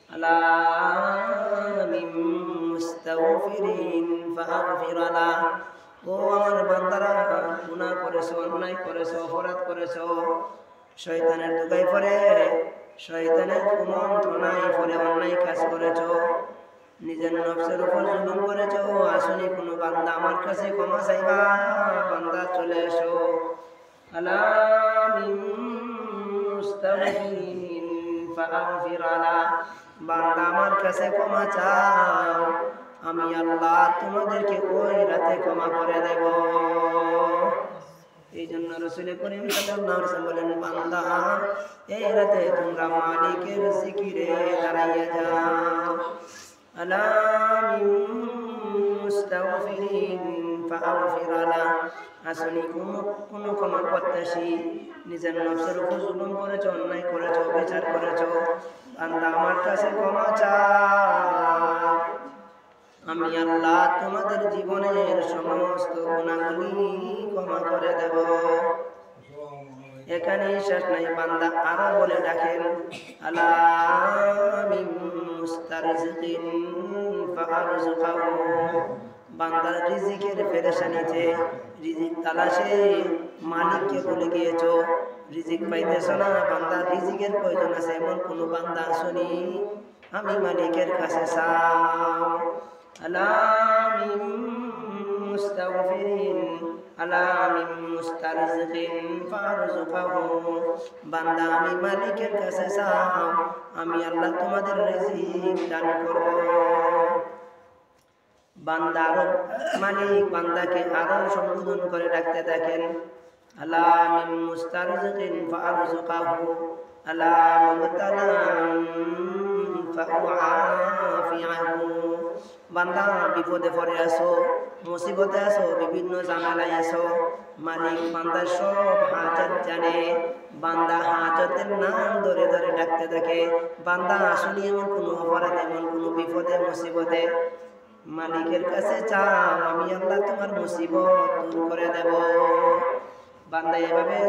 আলা মিন মুস্তাগফিরিন ফাগফির লাহ। ও আমার বান্দারা, গুনাহ করেছো, অন্যায় করেছো, অপরাধ করেছো, শয়তানের দুগায় পড়ে, শয়তানের কুমন্ত্রণায় পড়ে অন্যায় কাজ করেছো, নিজের নফসের উপর জুলুম করেছো। আসুনি কোনো বান্দা আমার কাছে ক্ষমা চাইবা, বান্দা চলে এসো। আলা মিন মুস্তাগফিরিন ফাগফির লাহ। বান্দা আমার কাছে ক্ষমা চাও, আমি আল্লাহ তোমাদেরকে ওই রাতে ক্ষমা করে দেব। এই জন্য রাসূল করিম সাল্লাল্লাহু আলাইহি ওয়াসাল্লাম বলেন, বান্দা এই রাতে তোমরা মালিকের জিকিরে দাঁড়াইয়া যাও। আলা মিন মুস্তাগফিরিন ফাগফির লাহ। আসলে কোন ক্ষমা প্রত্যাশী নিজের নফসের উপর জুলুম করেছো, অন্যায় করেছো, বিচার করেছো, বান্দা আমার কাছে ক্ষমা চাও, আমি আল্লাহ তোমাদের জীবনের সমস্ত গুনাহগুলি ক্ষমা করে দেব। এখানে শেষ নাই, বান্দা আরো বলে ডাকেন, আলা মিন মুস্তারজিকিন ফারজুকাহু। বান্দার রিজিকের পেরেশানিতে, রিজিক তালাশে মালিককে ভুলে গিয়েছো, রিজিক পাইতেছ না, বান্দার রিজিকের প্রয়োজন আছে, এমন কোন বান্দা আসনি, আমি মালিকের কাছে চাও। আলা মিন মুস্তাগফিরিন আলা মিন মুস্তারজিকিন ফারজুকাহু। বান্দা আমি মালিকের কাছে চাও, আমি আল্লাহ তোমাদের রিজিক দান করব। বান্দা আরো মালিক বান্দাকে আরো সম্বোধন করে ডাকতে থাকেন, আলা মিন মুস্তারজিকিন ফারজুকাহু আলা মুবতালান ফাআফিয়াহু। বান্দা বিপদে পড়ে আসো, মুসিবতে আসো, বিভিন্ন ঝামেলায় আসো, মালিক বান্দার সব হাজত জানে, বান্দা হাজতের নাম ধরে ধরে ডাকতে থাকে। বান্দা আসলে এমন কোনো অপরাধ, এমন কোনো বিপদে মুসিবতে মালিকের কাছে চাও, আমি আল্লাহ তোমার মুসিবত দূর করে দেব। বান্দা এভাবে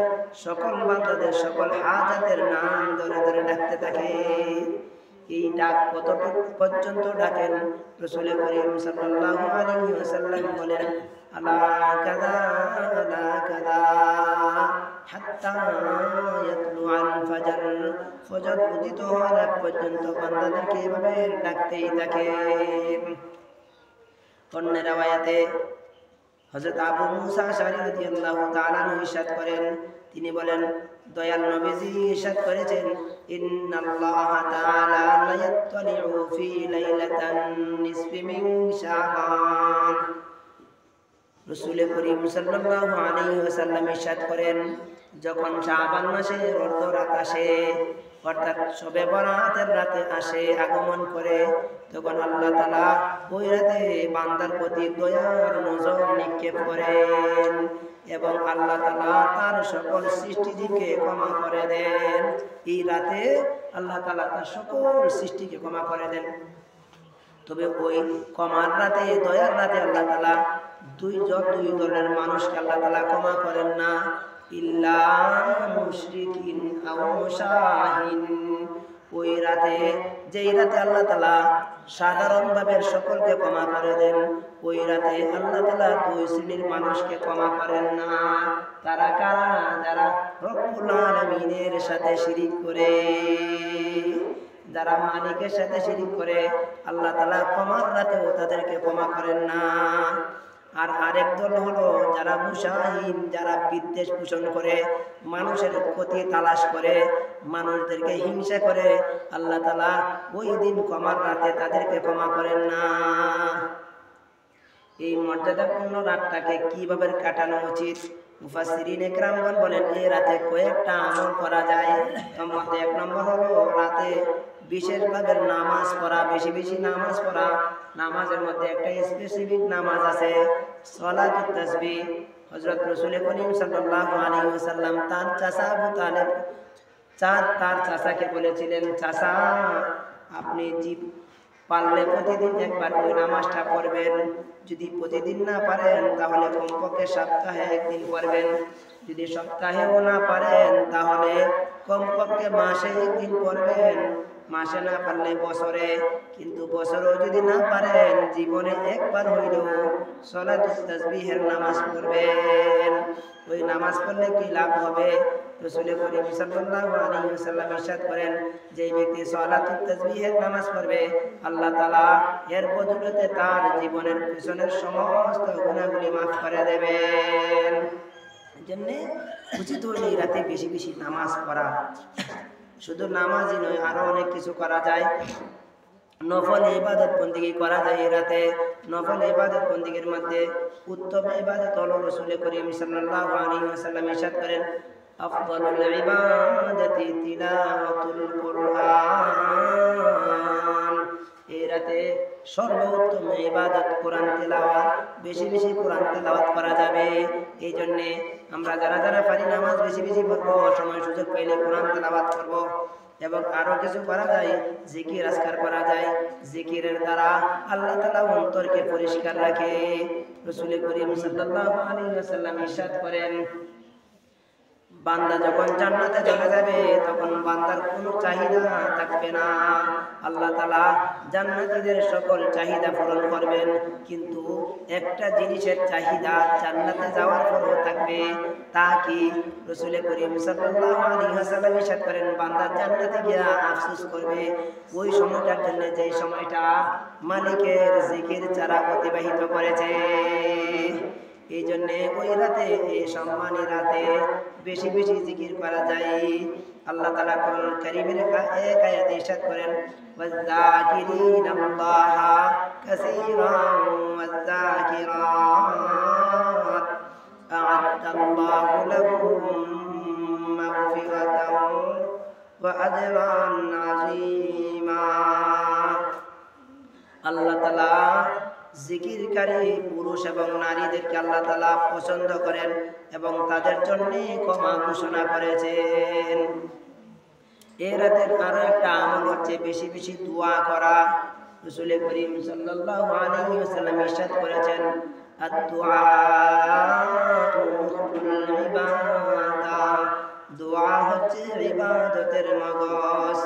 সকল বান্দাদের সকল হাজাতের নাম ধরে ধরে ডাকতে থাকে। এই ডাক কতটুকু পর্যন্ত ডাকেন? রাসূল করিম সাল্লাল্লাহু আলাইহি ওয়াসাল্লাম বলেন, আলা কাযা আলা কাযা হাত্তা ইয়াতলু আল ফাজর। ফজর উদিত হওয়ার আগ পর্যন্ত বান্দাদেরকে এভাবে ডাকতেই থাকেন। অন্য রাওয়ায়াতে হযরত আবু মুসা আশআরী রাদিয়াল্লাহু তাআলা আনহু ইরশাদ করেন, তিনি বলেন, দয়াল নবীজি ইরশাদ করেছেন, ইন্নাল্লাহা তাআলা লা ইয়াত্তালিউ ফি লাইলাতান নিসফি মিন শাবান। রাসূল করিম সাল্লাল্লাহু আলাইহি ওয়াসাল্লাম ইরশাদ করেন, যখন শাবান মাসের অর্ধ রাত আসে, অর্থাৎ শবে বরাতের রাতে আসে, আগমন করে, তখন আল্লাহ তাআলা ওই রাতে বান্দার প্রতি দয়ার নজর নিক্ষেপ করেন এবং আল্লাহ তাআলা তার সকল সৃষ্টিকে ক্ষমা করে দেন। এই রাতে আল্লাহ তাআলা তার সকল সৃষ্টিকে ক্ষমা করে দেন। তবে ওই ক্ষমার রাতে, দয়ার রাতে আল্লাহ তাআলা দুই দলের মানুষকে আল্লাহ তাআলা ক্ষমা করেন না, ইল্লা মুশরিকিন আও মুশাহিন। ওই রাতে, যেই রাতে আল্লাহ তাআলা সাধারণভাবে সকলকে ক্ষমা করে দেন, ওই রাতে আল্লাহ তাআলা দুই শ্রেণীর মানুষকে ক্ষমা করেন না। তারা কারা? যারা রব্বুল আলামিনের সাথে শিরিক করে, যারা মালিকের সাথে শিরিক করে, আল্লাহ তাআলা ক্ষমার রাতেও তাদেরকে ক্ষমা করেন না। আর আরেক দল হলো যারা মুশাহিন, যারা বিদ্বেষ পোষণ করে, মানুষের ক্ষতি তালাশ করে, মানুষদেরকে হিংসা করে, আল্লাহ তাআলা ওই দিন ক্ষমার রাতে তাদেরকে ক্ষমা করেন না। এই মর্যাদাপূর্ণ রাতটাকে কিভাবে কাটানো উচিত? মুফাসসিরিন ইকরামগণ বলেন, এই রাতে কয়েকটা আমল করা যায়। তার মধ্যে এক নম্বর হলো রাতে বিশেষভাবে নামাজ পড়া, বেশি বেশি নামাজ পড়া। নামাজের মধ্যে একটা স্পেসিফিক নামাজ আছে, সালাতুত তাসবিহ। হযরত রাসূল করিম সাল্লাল্লাহু আলাইহি ওয়াসাল্লাম তার চাচা আবু তালেব, তার চাচাকে বলেছিলেন, চাচা আপনি পারলে প্রতিদিন একবার ওই নামাজটা পড়বেন, যদি প্রতিদিন না পারেন তাহলে কমপক্ষে সপ্তাহে একদিন পড়বেন, যদি সপ্তাহেও না পারেন তাহলে কমপক্ষে মাসে একদিন পড়বেন। মাসে না পারলে বছরে, কিন্তু বছরেও যদি না পারেন জীবনে একবার হইলেও সালাতুত তাসবিহের নামাজ পড়বেন। ওই নামাজ পড়লে কি লাভ হবে? রাসূল করিম সাল্লাল্লাহু আলাইহি ওয়াসাল্লাম ইরশাদ করেন, যে ব্যক্তি সালাতুত তাসবিহের নামাজ পড়বে আল্লাহ তাআলা এর বদৌলতে তার জীবনের পিছনের সমস্ত গুনাহগুলি মাফ করে দেবেন। এজন্য উচিত হইল এই রাতে বেশি বেশি নামাজ পড়া। শুধু নামাজই নয়, আরো অনেক কিছু করা যায়। নফল ইবাদত বন্দেগী করা যায় এই রাতে। নফল ইবাদত বন্দেগীর মধ্যে উত্তম ইবাদত হলো রাসূল করিম সাল্লাল্লাহু আলাইহি ওয়াসাল্লাম ইরশাদ করেন, আফদালুল ইবাদাতি তিলাওয়াতুল কুরআন। এই রাতে সর্বোত্তম ইবাদত কোরআন তেলাওয়াত, বেশি বেশি কোরআন তেলাওয়াত করা যাবে। এই জন্যে আমরা যারা যারা পারি নামাজ বেশি বেশি পড়বো, সময় সুযোগ পাইলে কোরআন তেলাওয়াত করব। এবং আরো কিছু করা যায়, জিকির আজকার করা যায়। জিকিরের দ্বারা আল্লাহ তাআলা অন্তরকে পরিষ্কার রাখে। রাসূল করিম সাল্লাল্লাহু আলাইহি ওয়াসাল্লাম ইরশাদ করেন, বান্দা যখন জান্নাতে চলে যাবে তখন বান্দার কোনো চাহিদা থাকবে না। আল্লাহ তাআলা জান্নাতীদের সকল চাহিদা পূরণ করবেন, কিন্তু একটা জিনিসের চাহিদা জান্নাতে যাওয়ার পরও থাকবে। তা কি? রাসূল করিম সাল্লাল্লাহু আলাইহি ওয়াসাল্লাম ইরশাদ করেন, বান্দা জান্নাতে গিয়া আফসোস করবে ওই সময়টার জন্য যে সময়টা মালিকের জিকির ছাড়া অতিবাহিত করেছে। এই জন্য ওই রাতে, এই সম্মানী রাতে বেশি বেশি জিকির করা যায়। আল্লাহ তাআলা কোরআন কারীমের এক আয়াতে ইরশাদ করেন, ওয়াযাকিরিনাল্লাহা কাসীরান ওয়াযাকিরাত আ'আদ্দাল্লাহু লাহুম মাগফিরাতান ওয়া আজরান আযীমা। আল্লাহ তাআলা জিকিরকারী পুরুষ এবং নারীদেরকে আল্লাহ তাআলা পছন্দ করেন এবং তাদের জন্য ক্ষমা ঘোষণা করেছেন। এই রাতের আরো একটা আমল হচ্ছে বেশি বেশি দোয়া করা। রাসূল করিম সাল্লাল্লাহু আলাইহি ওয়াসাল্লাম ইরশাদ করেছেন, আদ-দুআ মুখুল ইবাদা। দোয়া হচ্ছে ইবাদতের মগজ।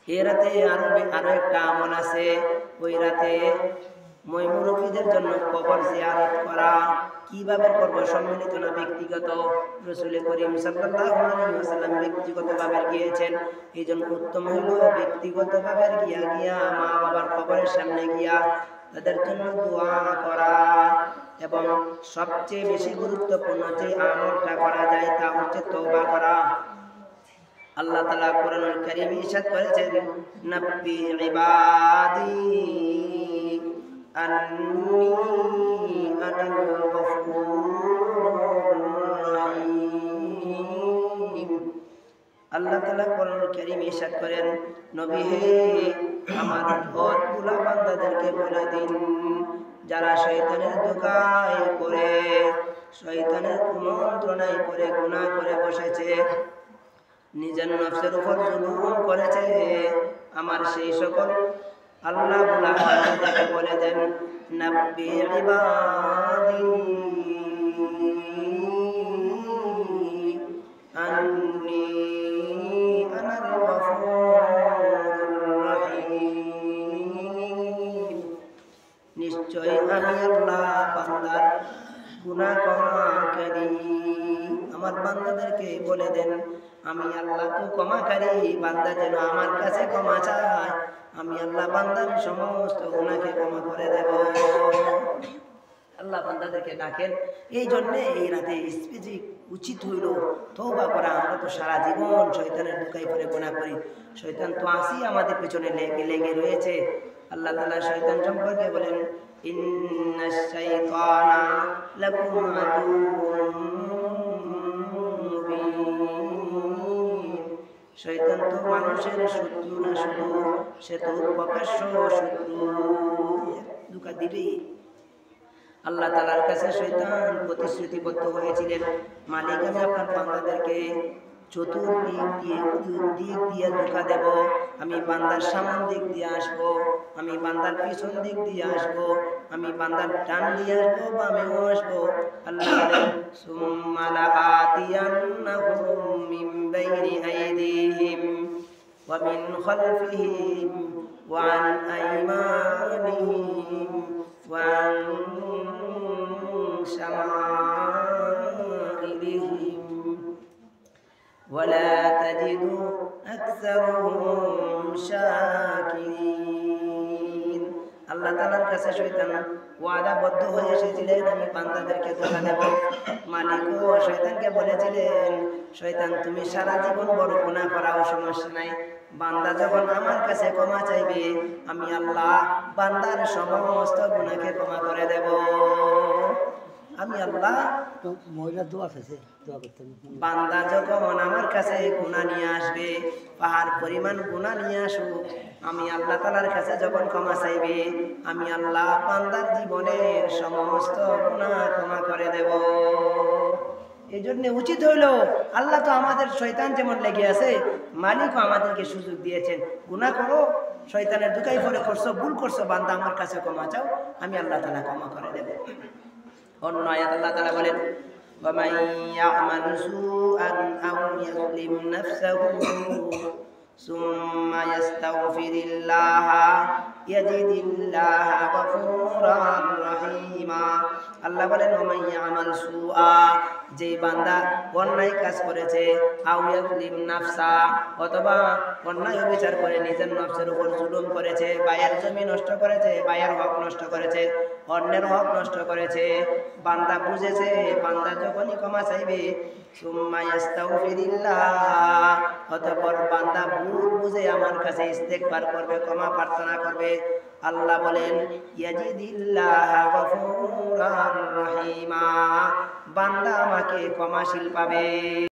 এই রাতে আরো একটা আমল আছে। ওই রাতে মুরব্বীদের জন্য কবর জিয়ারত করা। কিভাবে করব? সম্মিলিত না ব্যক্তিগত? রাসূল করিম সাল্লাল্লাহু আলাইহি ওয়াসাল্লাম ব্যক্তিগতভাবে গিয়েছেন। এই জন্য উত্তম হইল ব্যক্তিগতভাবে গিয়া মা বাবার কবরের সামনে গিয়া তাদের জন্য দোয়া করা। এবং সবচেয়ে বেশি গুরুত্বপূর্ণ যে আমলটা করা যায় তা হচ্ছে তওবা করা। আল্লাহ তাআলা কোরআনুল কারীমে ইরশাদ করেছেন, নাব্বি ইবাদি আন্নী আনাল গফুরুর রহিম। আল্লাহ তাআলা কোরআনুল কারীমে ইরশাদ করেন, নবী হে আমার বদগুলা বান্দাদেরকে বলে দিন, যারা শয়তানের ধোঁকায় পড়ে, শয়তানের কুমন্ত্রণায় পড়ে গুনাহ করে বসেছে, নিজের নফসের উপর জুলুম করেছে, আমার সেই সকল আল্লাহ বান্দাদেরকে বলে দেন, নাব্বি ইবাদি আন্নী আনাল গফুরুর রহিম। নিশ্চয় আমি আল্লাহ বান্দার গুনাহ ক্ষমাকারী। আমার বান্দাদেরকে বলে দেন, আমি আল্লাহ তো ক্ষমাকারী, বান্দা যেন আমার কাছে ক্ষমা চায়, আমি আল্লাহ বান্দার সমস্ত গুনাহকে ক্ষমা করে দেব। আল্লাহ বান্দাদেরকে ডাকেন। এই জন্যে এই রাতে স্পেসিফিক উচিত হইল তওবা করা। আমরা তো সারা জীবন শয়তানের ধোঁকায় পড়ে গুনাহ করি। শয়তান তো আসি আমাদের পিছনে লেগে রয়েছে। আল্লাহ তাআলা শয়তান সম্পর্কে বলেন, ইন্নাশ শাইতানা লাকুম আদুউম মুবিন। শয়তান তো মানুষের শত্রু না, শুধু সে তো প্রকাশ্য শত্রু। ধোঁকা দিবেই। আল্লাহ তাআলার কাছে শয়তান প্রতিশ্রুতিবদ্ধ হয়েছিলেন, মালিক আমি আপনার বান্দাদেরকে চতুর্দিক দিয়ে ধোঁকা দেব। আমি বান্দার সামন দিক দিয়ে আসবো, আমি বান্দার পিছন দিক দিয়ে আসবো, আমি বান্দার ডান দিয়ে আসবো, বামেও আসবো। আল্লাহ বলেন, সুম্মা লাআতিয়ান্নাহুম মিন বাইনি আইদিহিম ومن خلفهم وعن أيمانهم وعن شمائلهم ولا تجد أكثرهم شاكرين আল্লাহ তাআলার কাছে শয়তান ওয়াদাবদ্ধ হয়ে এসেছিলেন, আমি বান্দাদেরকে ধোঁকা দেব। মালিকও শয়তানকে বলেছিলেন, শয়তান তুমি সারা জীবন বড় গুনাহ করাও সমস্যা নাই, বান্দা যখন আমার কাছে ক্ষমা চাইবে আমি আল্লাহ বান্দার সমস্ত গুনাহকে ক্ষমা করে দেব। আমি আল্লাহ মহিলা দোয়া আছে, দোয়া করতেন। বান্দা যখন আমার কাছে গুনাহ নিয়ে আসবে, পাহাড় পরিমাণ গুনাহ নিয়ে আসুক, আমি আল্লাহ তাআলার কাছে যখন ক্ষমা চাইবে আমি আল্লাহ বান্দার জীবনের সমস্ত গুনাহ ক্ষমা করে দেব। এই জন্য উচিত হইল, আল্লাহ তো আমাদের শয়তান যেমন লেগে আছে, মালিকও আমাদেরকে সুযোগ দিয়েছেন, গুনাহ করো, শয়তানের দুকাই পরে করছো, ভুল করছো, বান্দা আমার কাছে ক্ষমা চাও, আমি আল্লাহ তাআলা ক্ষমা করে দেব। অন্য আয়াত আল্লাহ তাআলা বলেন, وَمَن يَعْمَلْ سُوءًا أَوْ يَظْلِمْ نَفْسَهُ ثُمَّ يَسْتَغْفِرِ اللَّهَ يَجِدِ اللَّهَ غَفُورًا رَحِيمًا। আল্লাহ বলেন, وَمَن يَعْمَلْ سُوءًا, যে বান্দা অন্যায় কাজ করেছে, আও ইয়াজলিম নাফসা, অথবা অন্যায় বিচার করে নিজের নফসের উপর জুলুম করেছে, ভাইয়ের জমি নষ্ট করেছে, ভাইয়ের হক নষ্ট করেছে, অন্যের হক নষ্ট করেছে, বান্দা বুঝেছে, বান্দা যখনই ক্ষমা চাইবে সুম্মা ইস্তাগফিরিল্লাহ, অতঃপর বান্দা ভুল বুঝে আমার কাছে ইস্তেগফার করবে, ক্ষমা প্রার্থনা করবে, আল্লাহ বলেন ইয়াজিদিল্লাহ গফুরার রহিমা, বান্দা আমাকে ক্ষমাশীল পাবে।